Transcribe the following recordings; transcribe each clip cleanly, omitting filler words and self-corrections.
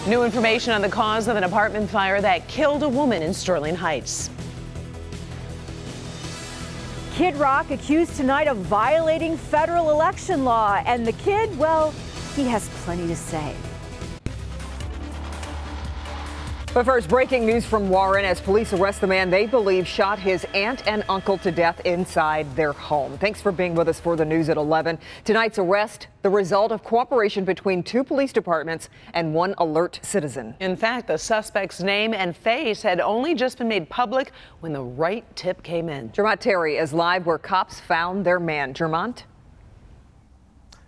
New information on the cause of an apartment fire that killed a woman in Sterling Heights. Kid Rock accused tonight of violating federal election law. And the kid, well, he has plenty to say. But first, breaking news from Warren as police arrest the man they believe shot his aunt and uncle to death inside their home. Thanks for being with us for the news at 11. Tonight's arrest, the result of cooperation between 2 police departments and 1 alert citizen. In fact, the suspect's name and face had only just been made public when the right tip came in. Jermont Terry is live where cops found their man. Jermont?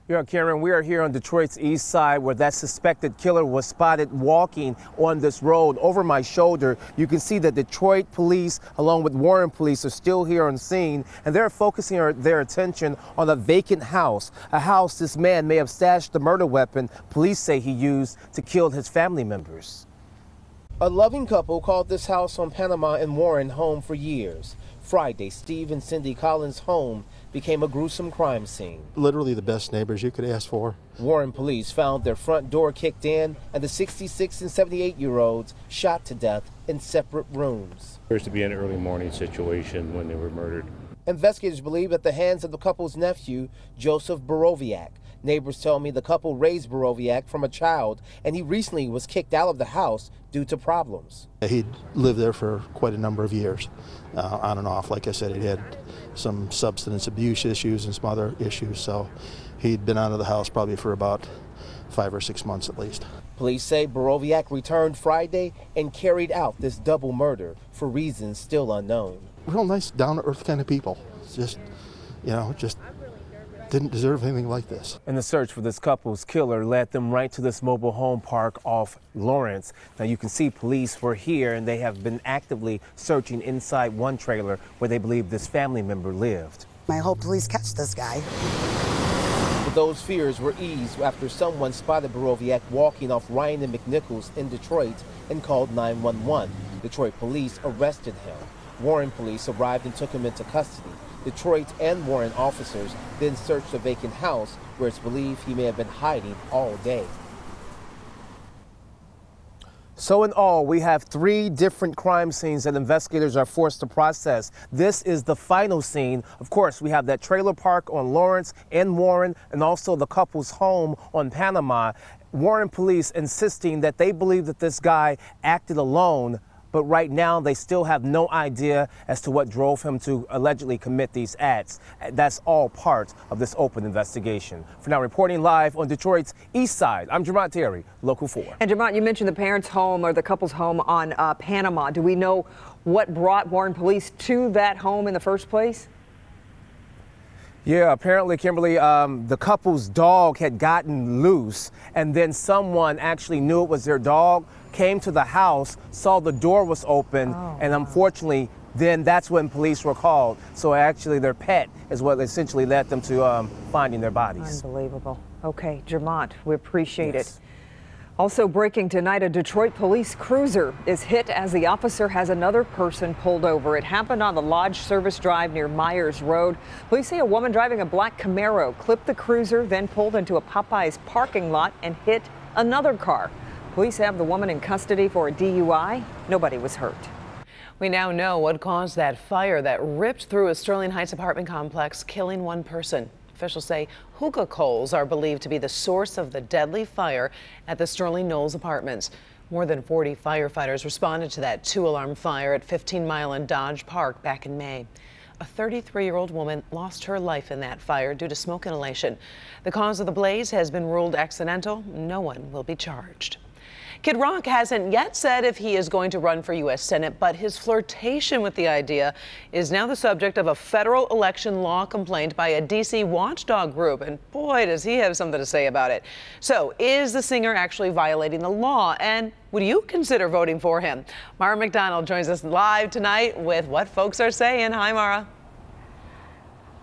Yeah, Karen, we are here on Detroit's east side where that suspected killer was spotted walking on this road. Over my shoulder, you can see that Detroit police, along with Warren police, are still here on scene, and they're focusing their attention on a vacant house, a house this man may have stashed the murder weapon police say he used to kill his family members. A loving couple called this house on Panama and Warren home for years. Friday, Steve and Cindy Collins' home became a gruesome crime scene. Literally the best neighbors you could ask for. Warren police found their front door kicked in and the 66 and 78-year-olds shot to death in separate rooms. Appears to be an early morning situation when they were murdered. Investigators believe at the hands of the couple's nephew, Joseph Borowiak. Neighbors tell me the couple raised Borowiak from a child, and he recently was kicked out of the house due to problems. He'd lived there for quite a number of years, on and off. Like I said, he'd had some substance abuse issues and some other issues, so he'd been out of the house probably for about 5 or 6 months at least. Police say Borowiak returned Friday and carried out this double murder for reasons still unknown. Real nice, down-to-earth kind of people. Just didn't deserve anything like this. And the search for this couple's killer led them right to this mobile home park off Lawrence. Now you can see police were here and they have been actively searching inside one trailer where they believe this family member lived. I hope police catch this guy. But those fears were eased after someone spotted Borowiak walking off Ryan and McNichols in Detroit and called 911. Detroit police arrested him. Warren police arrived and took him into custody. Detroit and Warren officers then searched a vacant house where it's believed he may have been hiding all day. So in all, we have 3 different crime scenes that investigators are forced to process. This is the final scene. Of course, we have that trailer park on Lawrence and Warren, and also the couple's home on Panama. Warren police insisting that they believe that this guy acted alone, but right now they still have no idea as to what drove him to allegedly commit these acts. That's all part of this open investigation. For now, reporting live on Detroit's east side, I'm Jermont Terry, Local 4. And Jermont, you mentioned the parents' home or the couple's home on Panama. Do we know what brought Warren police to that home in the first place? Yeah, apparently, Kimberly, the couple's dog had gotten loose, and then someone actually knew it was their dog, came to the house, saw the door was open, and unfortunately, then that's when police were called. So actually, their pet is what essentially led them to finding their bodies. Unbelievable. Okay, Jermont, we appreciate it. Also breaking tonight, a Detroit police cruiser is hit as the officer has another person pulled over. It happened on the Lodge Service Drive near Myers Road. Police say a woman driving a black Camaro clipped the cruiser, then pulled into a Popeyes parking lot and hit another car. Police have the woman in custody for a DUI. Nobody was hurt. We now know what caused that fire that ripped through a Sterling Heights apartment complex, killing 1 person. Officials say hookah coals are believed to be the source of the deadly fire at the Sterling Knolls apartments. More than 40 firefighters responded to that 2-alarm fire at 15 Mile and Dodge Park back in May. A 33-year-old woman lost her life in that fire due to smoke inhalation. The cause of the blaze has been ruled accidental. No one will be charged. Kid Rock hasn't yet said if he is going to run for U.S. Senate, but his flirtation with the idea is now the subject of a federal election law complaint by a D.C. watchdog group. And boy, does he have something to say about it. So is the singer actually violating the law? And would you consider voting for him? Mara McDonald joins us live tonight with what folks are saying. Hi, Mara.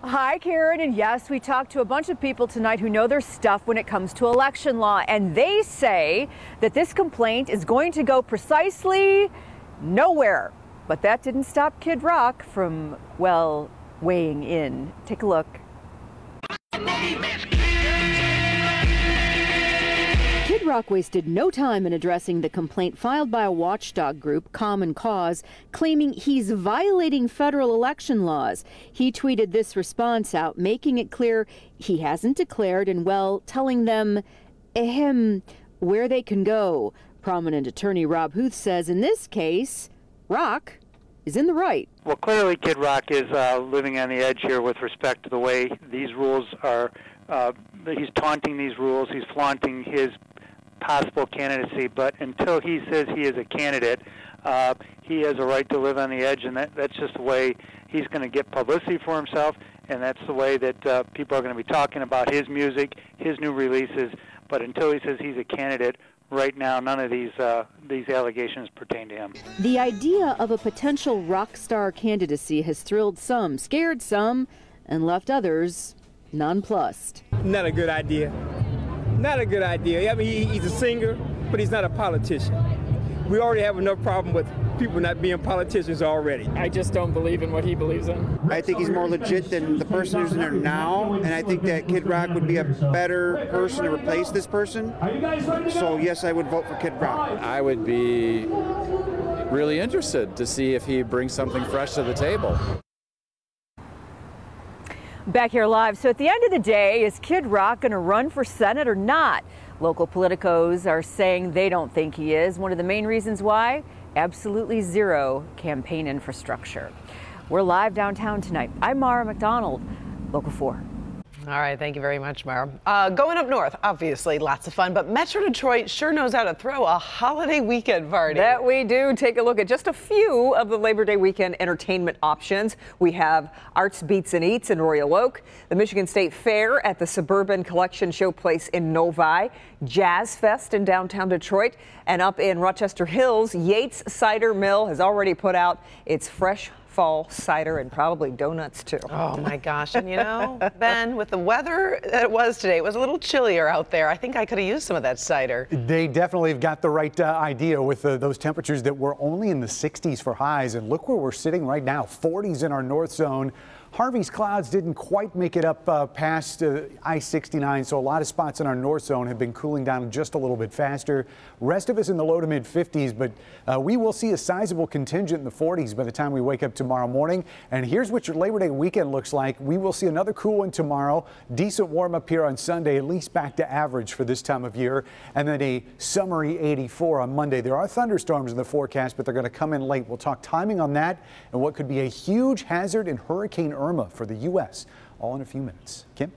Hi, Karen. And yes, we talked to a bunch of people tonight who know their stuff when it comes to election law. And they say that this complaint is going to go precisely nowhere. But that didn't stop Kid Rock from, well, weighing in. Take a look. Kid Rock wasted no time in addressing the complaint filed by a watchdog group, Common Cause, claiming he's violating federal election laws. He tweeted this response out, making it clear he hasn't declared and, well, telling them, where they can go. Prominent attorney Rob Huth says in this case, Rock is in the right. Well, clearly Kid Rock is living on the edge here with respect to the way these rules are. He's taunting these rules. He's flaunting his possible candidacy. But until he says he is a candidate, he has a right to live on the edge, and that's just the way he's going to get publicity for himself, and that's the way that people are going to be talking about his music, his new releases. But until he says he's a candidate, right now, none of these allegations pertain to him. The idea of a potential rock star candidacy has thrilled some, scared some, and left others nonplussed. Not a good idea. Not a good idea. I mean, he's a singer, but he's not a politician. We already have enough problem with people not being politicians already. I just don't believe in what he believes in. I think he's more legit than the person who's in there now, and I think that Kid Rock would be a better person to replace this person. So yes, I would vote for Kid Rock. I would be really interested to see if he brings something fresh to the table. Back here live. So at the end of the day, is Kid Rock going to run for Senate or not? Local politicos are saying they don't think he is. One of the main reasons why? Absolutely zero campaign infrastructure. We're live downtown tonight. I'm Mara McDonald, Local 4. All right, thank you very much, Mara. Going up north, obviously, lots of fun, but Metro Detroit sure knows how to throw a holiday weekend party. That we do. Take a look at just a few of the Labor Day weekend entertainment options. We have Arts, Beats, and Eats in Royal Oak, the Michigan State Fair at the Suburban Collection Showplace in Novi, Jazz Fest in downtown Detroit, and up in Rochester Hills, Yates Cider Mill has already put out its fresh fall cider and probably donuts too. Oh my gosh. And you know, Ben, with the weather that it was today, it was a little chillier out there. I think I could have used some of that cider. They definitely have got the right idea with those temperatures that were only in the 60s for highs. And look where we're sitting right now, 40s in our north zone. Harvey's clouds didn't quite make it up past I-69, so a lot of spots in our north zone have been cooling down just a little bit faster. Rest of us in the low to mid 50s, but we will see a sizable contingent in the 40s by the time we wake up tomorrow morning. And here's what your Labor Day weekend looks like. We will see another cool one tomorrow, decent warm up here on Sunday, at least back to average for this time of year, and then a summery 84 on Monday. There are thunderstorms in the forecast, but they're going to come in late. We'll talk timing on that and what could be a huge hazard in Hurricane Irma for the U.S. all in a few minutes. Kim?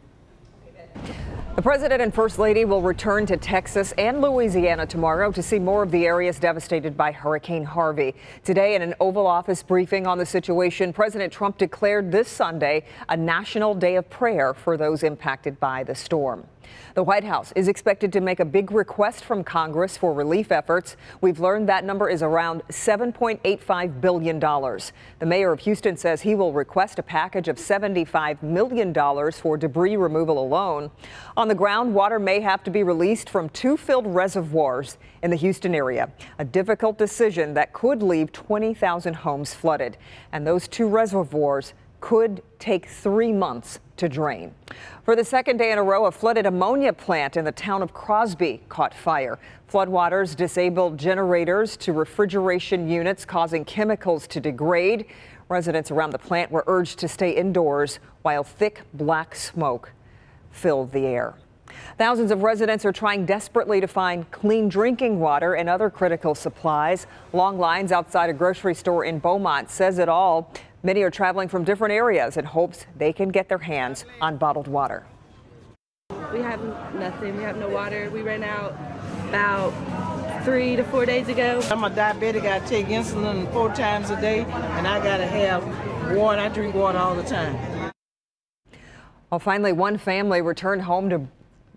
The President and First Lady will return to Texas and Louisiana tomorrow to see more of the areas devastated by Hurricane Harvey. Today, in an Oval Office briefing on the situation, President Trump declared this Sunday a national day of prayer for those impacted by the storm. The White House is expected to make a big request from Congress for relief efforts. We've learned that number is around $7.85 billion. The mayor of Houston says he will request a package of $75 million for debris removal alone. On the ground, water may have to be released from two filled reservoirs in the Houston area, a difficult decision that could leave 20,000 homes flooded. And those two reservoirs could take 3 months to drain. For the second day in a row, a flooded ammonia plant in the town of Crosby caught fire. Floodwaters disabled generators to refrigeration units, causing chemicals to degrade. Residents around the plant were urged to stay indoors while thick black smoke filled the air. Thousands of residents are trying desperately to find clean drinking water and other critical supplies. Long lines outside a grocery store in Beaumont says it all. Many are traveling from different areas in hopes they can get their hands on bottled water. We have nothing. We have no water. We ran out about 3 to 4 days ago. I'm a diabetic. I take insulin 4 times a day, and I gotta have water. I drink water all the time. Well, finally, one family returned home to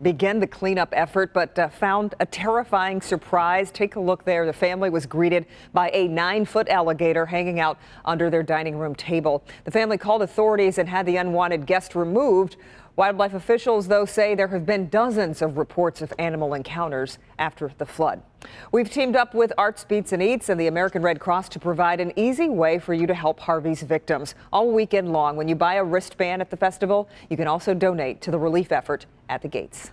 begin the cleanup effort, but found a terrifying surprise. Take a look there. The family was greeted by a 9-foot alligator hanging out under their dining room table. The family called authorities and had the unwanted guest removed. Wildlife officials, though, say there have been dozens of reports of animal encounters after the flood. We've teamed up with Arts, Beats, and Eats and the American Red Cross to provide an easy way for you to help Harvey's victims. All weekend long, when you buy a wristband at the festival, you can also donate to the relief effort at the gates.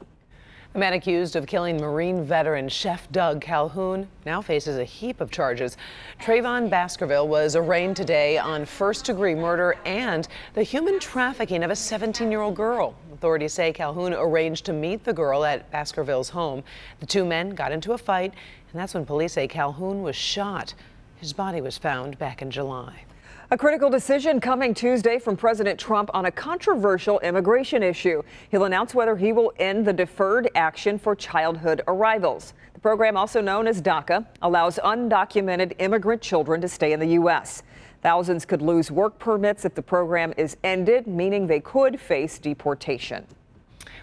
The man accused of killing Marine veteran Chef Doug Calhoun now faces a heap of charges. Trayvon Baskerville was arraigned today on first-degree murder and the human trafficking of a 17-year-old girl. Authorities say Calhoun arranged to meet the girl at Baskerville's home. The two men got into a fight, and that's when police say Calhoun was shot. His body was found back in July. A critical decision coming Tuesday from President Trump on a controversial immigration issue. He'll announce whether he will end the deferred action for childhood arrivals. The program, also known as DACA, allows undocumented immigrant children to stay in the U.S. Thousands could lose work permits if the program is ended, meaning they could face deportation.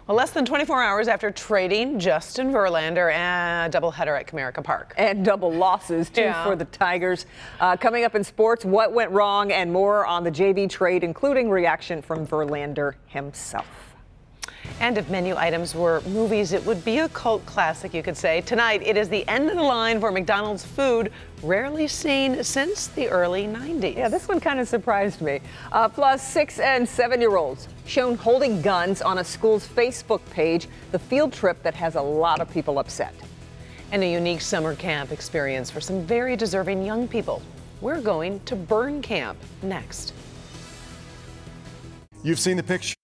Well, less than 24 hours after trading Justin Verlander and a doubleheader at Comerica Park. And double losses, too, for the Tigers. Coming up in sports, what went wrong and more on the JV trade, including reaction from Verlander himself. And if menu items were movies, it would be a cult classic, you could say. Tonight, it is the end of the line for McDonald's food, rarely seen since the early 90s. Yeah, this one kind of surprised me. Plus, 6- and 7-year-olds shown holding guns on a school's Facebook page, the field trip that has a lot of people upset. And a unique summer camp experience for some very deserving young people. We're going to Burn Camp next. You've seen the picture.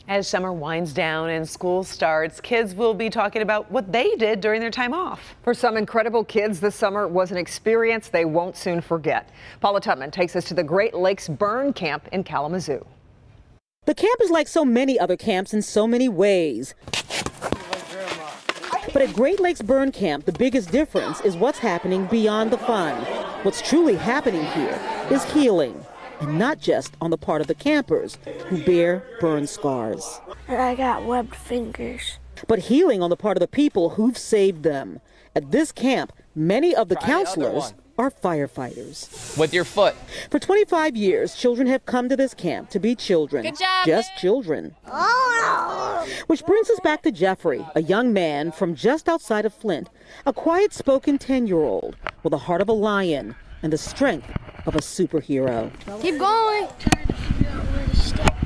As summer winds down and school starts, kids will be talking about what they did during their time off. For some incredible kids, this summer was an experience they won't soon forget. Paula Tutman takes us to the Great Lakes Burn Camp in Kalamazoo. The camp is like so many other camps in so many ways. But at Great Lakes Burn Camp, the biggest difference is what's happening beyond the fun. What's truly happening here is healing. And not just on the part of the campers who bear burn scars. I got webbed fingers. But healing on the part of the people who've saved them. At this camp, many of the counselors are firefighters. With your foot. For 25 years, children have come to this camp to be children. Good job, just children. Oh. Which brings us back to Jeffrey, a young man from just outside of Flint, a quiet-spoken 10-year-old with a heart of a lion and the strength of a superhero. Keep going.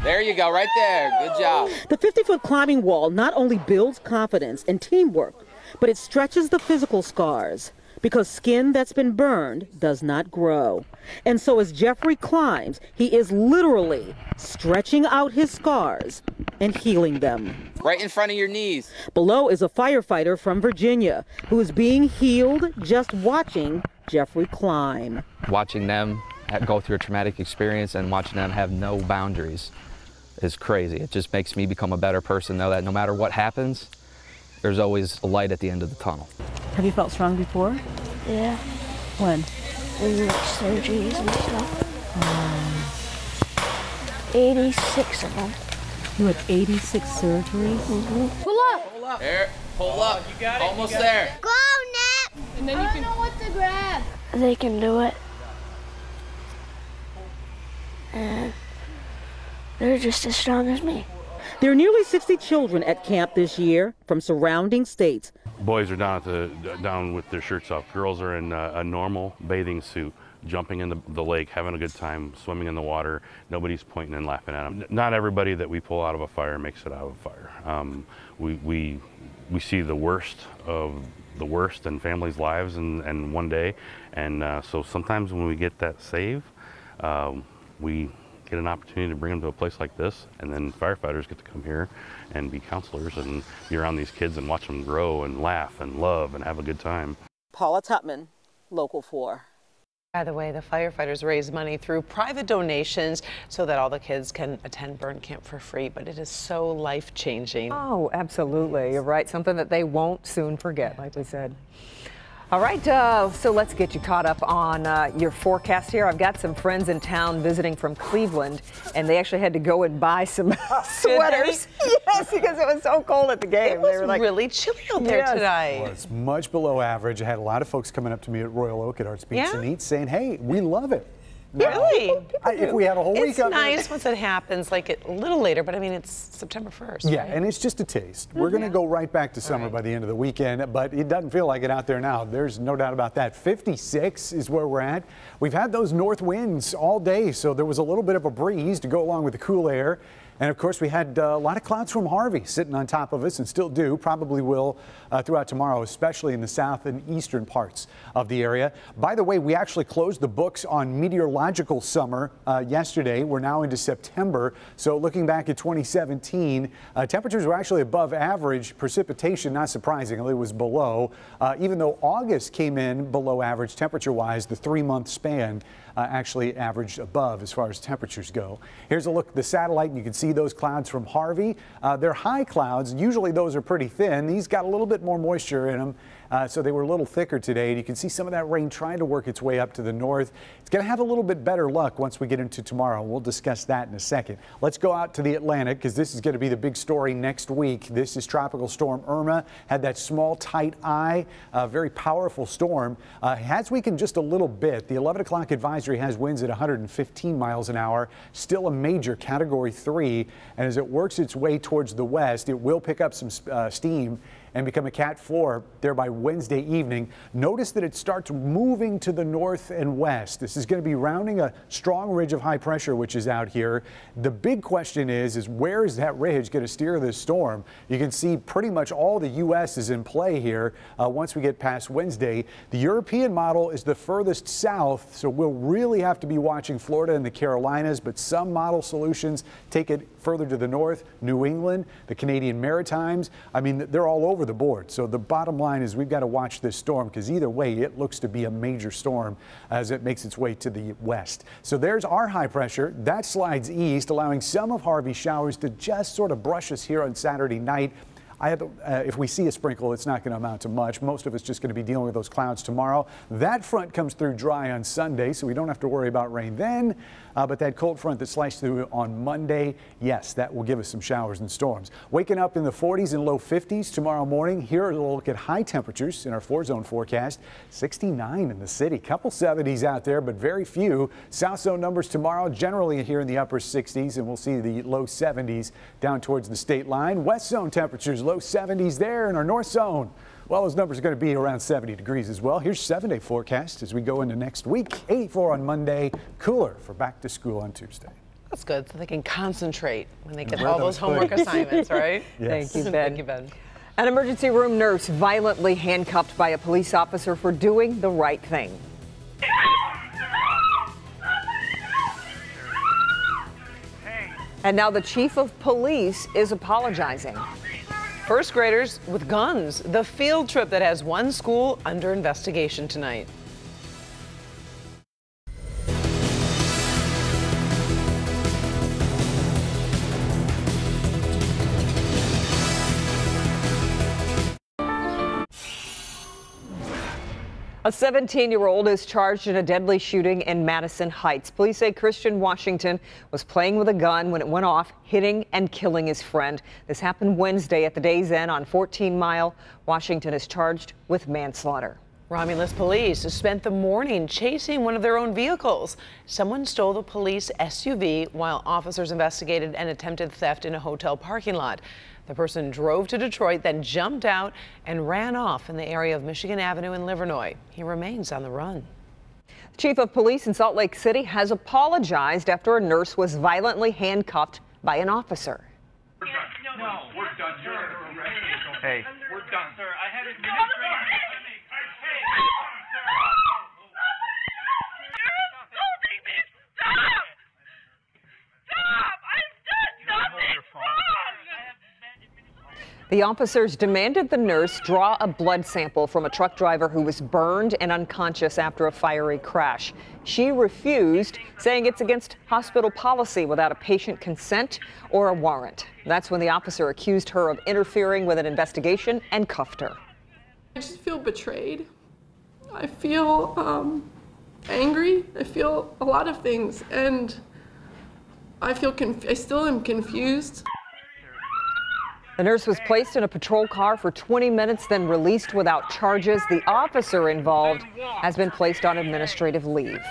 There you go, right there. Good job. The 50-foot climbing wall not only builds confidence and teamwork, but it stretches the physical scars because skin that's been burned does not grow. And so as Jeffrey climbs, he is literally stretching out his scars and healing them. Right in front of your knees. Below is a firefighter from Virginia who is being healed just watching Jeffrey climb. Watching them go through a traumatic experience and watching them have no boundaries is crazy. It just makes me become a better person, know that no matter what happens, there's always a light at the end of the tunnel. Have you felt strong before? Yeah. When? In like surgeries and stuff. 86 of them. You had 86 surgeries? Pull up. Pull up. There. Pull up. You got it. Almost there. Go, Nat. And then I don't know what to grab. They can do it. And they're just as strong as me. There are nearly 60 children at camp this year from surrounding states. Boys are down with their shirts off. Girls are in a normal bathing suit, jumping in the lake, having a good time, swimming in the water. Nobody's pointing and laughing at them. Not everybody that we pull out of a fire makes it out of a fire. We see the worst of the worst in families' lives in one day, and so sometimes when we get that save, we get an opportunity to bring them to a place like this, and then firefighters get to come here and be counselors and be around these kids and watch them grow and laugh and love and have a good time. Paula Tutman, Local 4. By the way, the firefighters raise money through private donations so that all the kids can attend burn camp for free, but it is so life-changing. Oh, absolutely. You're right. Something that they won't soon forget, like we said. All right, so let's get you caught up on your forecast here. I've got some friends in town visiting from Cleveland, and they actually had to go and buy some sweaters. Yes, because it was so cold at the game. It was really chilly out there tonight. It was much below average. I had a lot of folks coming up to me at Royal Oak at Arts Beats and Eats saying, hey, we love it. Really? If we had a whole week it's of nice once it happens, like a little later, but I mean, it's September 1st. Yeah, right? and it's just a taste. We're going to go right back to summer by the end of the weekend, but it doesn't feel like it out there now. There's no doubt about that. 56 is where we're at. We've had those north winds all day, so there was a little bit of a breeze to go along with the cool air. And of course, we had a lot of clouds from Harvey sitting on top of us and still do, probably will throughout tomorrow, especially in the south and eastern parts of the area. By the way, we actually closed the books on meteorological summer yesterday. We're now into September. So looking back at 2017, temperatures were actually above average. Precipitation, not surprisingly, was below. Even though August came in below average temperature-wise, the 3-month span actually averaged above as far as temperatures go. Here's a look at the satellite, and you can see those clouds from Harvey. They're high clouds. Usually those are pretty thin. These got a little bit more moisture in them, so they were a little thicker today. And you can see some of that rain trying to work its way up to the north. It's going to have a little bit better luck once we get into tomorrow. We'll discuss that in a second. Let's go out to the Atlantic, because this is going to be the big story next week. This is Tropical Storm Irma. Had that small, tight eye, very powerful storm. Has weakened just a little bit. The 11 o'clock advisory has winds at 115 miles an hour, still a major Category 3, and as it works its way towards the west, it will pick up some steam and become a Cat 4 there by Wednesday evening. Notice that it starts moving to the north and west. This is going to be rounding a strong ridge of high pressure, which is out here. The big question is where is that ridge going to steer this storm? You can see pretty much all the U.S. is in play here once we get past Wednesday. The European model is the furthest south, so we'll really have to be watching Florida and the Carolinas, but some model solutions take it further to the north, New England, the Canadian Maritimes. I mean, they're all over the board. So the bottom line is we've got to watch this storm, because either way, it looks to be a major storm as it makes its way to the west. So there's our high pressure. That slides east, allowing some of Harvey's showers to just sort of brush us here on Saturday night. If we see a sprinkle, it's not going to amount to much. Most of it's just going to be dealing with those clouds tomorrow. That front comes through dry on Sunday, so we don't have to worry about rain then. But that cold front that sliced through on Monday, yes, that will give us some showers and storms. Waking up in the 40s and low 50s tomorrow morning. Here, we'll look at high temperatures in our 4-zone forecast. 69 in the city. Couple 70s out there, but very few. South zone numbers tomorrow, generally here in the upper 60s, and we'll see the low 70s down towards the state line. West zone temperatures, low 70s there in our north zone. Well, those numbers are going to be around 70 degrees as well. Here's 7-day forecast as we go into next week. 84 on Monday, cooler for back to school on Tuesday. That's good, so they can concentrate when they get all those homework assignments, right? Yes. Thank you, Ben. Thank you, Ben. An emergency room nurse violently handcuffed by a police officer for doing the right thing. And now the chief of police is apologizing. First graders with guns, the field trip that has one school under investigation tonight. A 17-year-old is charged in a deadly shooting in Madison Heights. Police say Christian Washington was playing with a gun when it went off, hitting and killing his friend. This happened Wednesday at the Days Inn on 14 Mile. Washington is charged with manslaughter. Romulus police spent the morning chasing one of their own vehicles. Someone stole the police SUV while officers investigated an attempted theft in a hotel parking lot. The person drove to Detroit, then jumped out and ran off in the area of Michigan Avenue in Livernois. He remains on the run. The chief of police in Salt Lake City has apologized after a nurse was violently handcuffed by an officer. No, we're done, sir. Hey. We're done, sir. I had administrative. The officers demanded the nurse draw a blood sample from a truck driver who was burned and unconscious after a fiery crash. She refused, saying it's against hospital policy without a patient consent or a warrant. That's when the officer accused her of interfering with an investigation and cuffed her. I just feel betrayed. I feel angry. I feel a lot of things, and I still am confused. The nurse was placed in a patrol car for 20 minutes, then released without charges. The officer involved has been placed on administrative leave.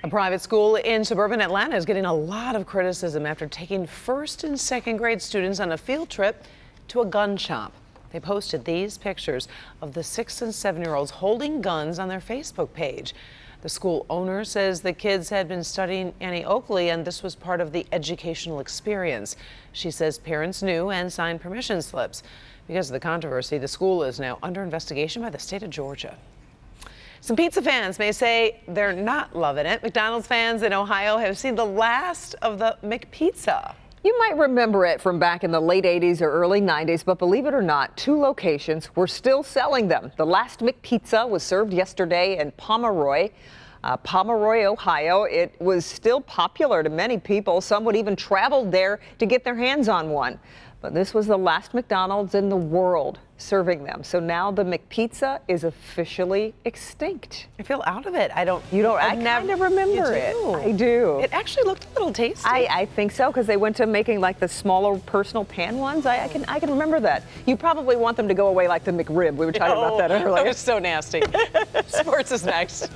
A private school in suburban Atlanta is getting a lot of criticism after taking first and second grade students on a field trip to a gun shop. They posted these pictures of the 6- and 7-year-olds holding guns on their Facebook page. The school owner says the kids had been studying Annie Oakley and this was part of the educational experience. She says parents knew and signed permission slips. Because of the controversy, the school is now under investigation by the state of Georgia. Some pizza fans may say they're not loving it. McDonald's fans in Ohio have seen the last of the McPizza. You might remember it from back in the late 80s or early 90s, but believe it or not, 2 locations were still selling them. The last McPizza was served yesterday in Pomeroy, Ohio. It was still popular to many people. Some would even travel there to get their hands on one. But this was the last McDonald's in the world serving them. So now the McPizza is officially extinct. I feel out of it. You don't. I kind of remember it. I do. It actually looked a little tasty. I think so, because they went to making like the smaller personal pan ones. I can remember that. You probably want them to go away like the McRib. We were talking about that earlier. That was so nasty. Sports is next.